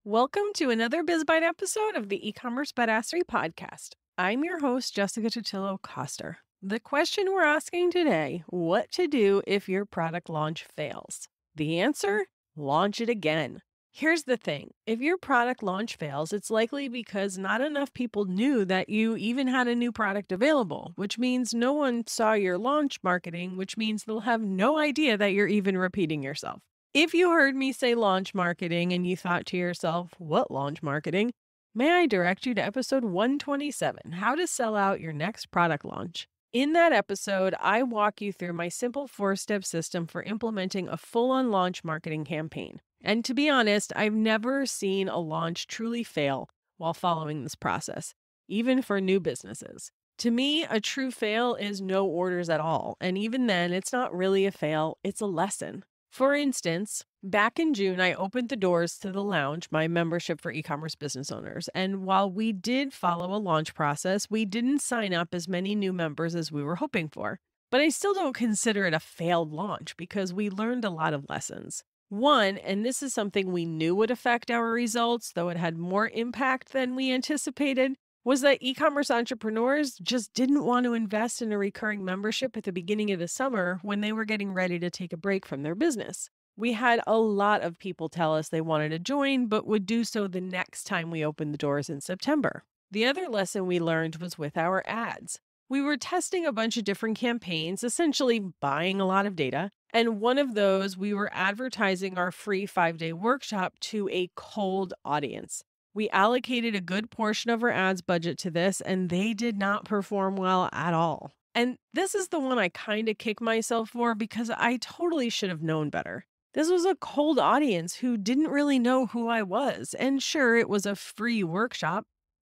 Welcome to another BizBite episode of the eCommerce Badassery podcast. I'm your host, Jessica Totillo-Coster. The question we're asking today, what to do if your product launch fails? The answer, launch it again. Here's the thing. If your product launch fails, it's likely because not enough people knew that you even had a new product available, which means no one saw your launch marketing, which means they'll have no idea that you're even repeating yourself. If you heard me say launch marketing and you thought to yourself, what launch marketing? May I direct you to episode 127, How to Sell Out Your Next Product Launch. In that episode, I walk you through my simple 4-step system for implementing a full-on launch marketing campaign. And to be honest, I've never seen a launch truly fail while following this process, even for new businesses. To me, a true fail is no orders at all. And even then, it's not really a fail, it's a lesson. For instance, back in June, I opened the doors to the lounge, my membership for e-commerce business owners. And while we did follow a launch process, we didn't sign up as many new members as we were hoping for. But I still don't consider it a failed launch because we learned a lot of lessons. One, and this is something we knew would affect our results, though it had more impact than we anticipated, was that e-commerce entrepreneurs just didn't want to invest in a recurring membership at the beginning of the summer when they were getting ready to take a break from their business. We had a lot of people tell us they wanted to join, but would do so the next time we opened the doors in September. The other lesson we learned was with our ads. We were testing a bunch of different campaigns, essentially buying a lot of data. And one of those, we were advertising our free 5-day workshop to a cold audience. We allocated a good portion of our ads budget to this, and they did not perform well at all. And this is the one I kind of kick myself for because I totally should have known better. This was a cold audience who didn't really know who I was. And sure, it was a free workshop,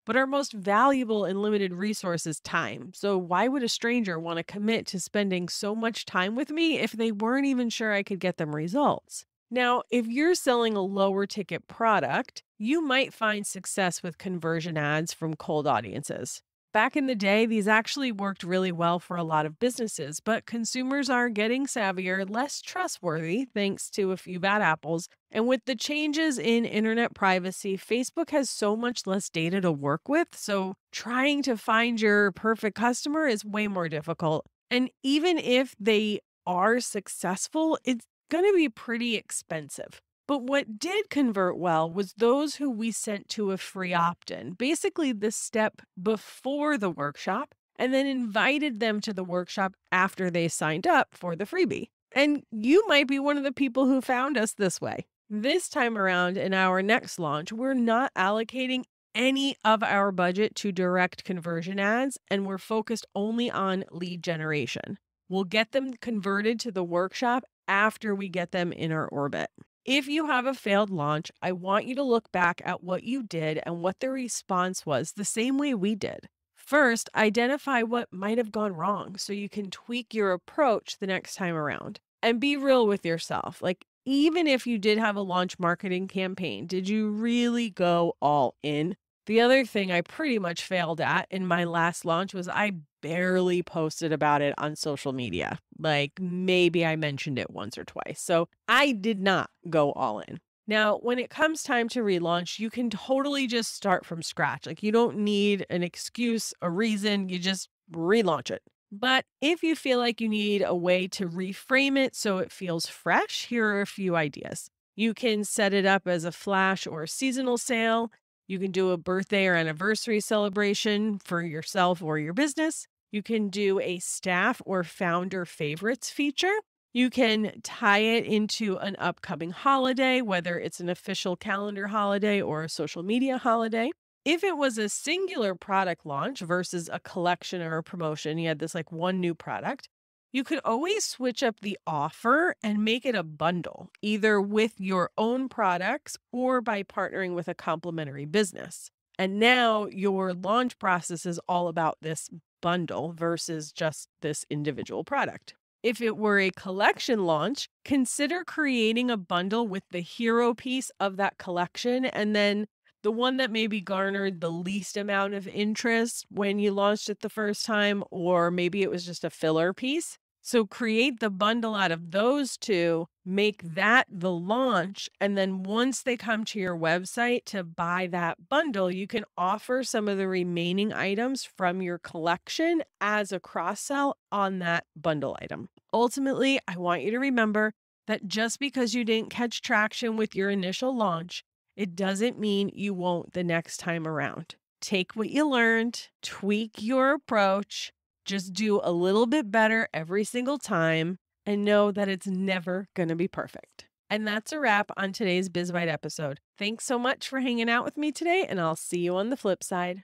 but our most valuable and limited resource is time. So why would a stranger want to commit to spending so much time with me if they weren't even sure I could get them results? Now, if you're selling a lower ticket product, you might find success with conversion ads from cold audiences. Back in the day, these actually worked really well for a lot of businesses, but consumers are getting savvier, less trustworthy, thanks to a few bad apples. And with the changes in internet privacy, Facebook has so much less data to work with, so trying to find your perfect customer is way more difficult. And even if they are successful, it's going to be pretty expensive. But what did convert well was those who we sent to a free opt-in, basically the step before the workshop, and then invited them to the workshop after they signed up for the freebie. And you might be one of the people who found us this way. This time around in our next launch, we're not allocating any of our budget to direct conversion ads, and we're focused only on lead generation. We'll get them converted to the workshop after we get them in our orbit. If you have a failed launch, I want you to look back at what you did and what the response was the same way we did. First, identify what might have gone wrong so you can tweak your approach the next time around. And be real with yourself. Like, even if you did have a launch marketing campaign, did you really go all in? The other thing I pretty much failed at in my last launch was I barely posted about it on social media. Like maybe I mentioned it once or twice. So I did not go all in. Now, when it comes time to relaunch, you can totally just start from scratch. Like you don't need an excuse, a reason, you just relaunch it. But if you feel like you need a way to reframe it so it feels fresh, here are a few ideas. You can set it up as a flash or seasonal sale. You can do a birthday or anniversary celebration for yourself or your business. You can do a staff or founder favorites feature. You can tie it into an upcoming holiday, whether it's an official calendar holiday or a social media holiday. If it was a singular product launch versus a collection or a promotion, you had this like one new product, you could always switch up the offer and make it a bundle, either with your own products or by partnering with a complementary business. And now your launch process is all about this bundle versus just this individual product. If it were a collection launch, consider creating a bundle with the hero piece of that collection and then the one that maybe garnered the least amount of interest when you launched it the first time, or maybe it was just a filler piece. So create the bundle out of those two, make that the launch. And then once they come to your website to buy that bundle, you can offer some of the remaining items from your collection as a cross-sell on that bundle item. Ultimately, I want you to remember that just because you didn't catch traction with your initial launch, it doesn't mean you won't the next time around. Take what you learned, tweak your approach, just do a little bit better every single time, and know that it's never going to be perfect. And that's a wrap on today's BizBite episode. Thanks so much for hanging out with me today, and I'll see you on the flip side.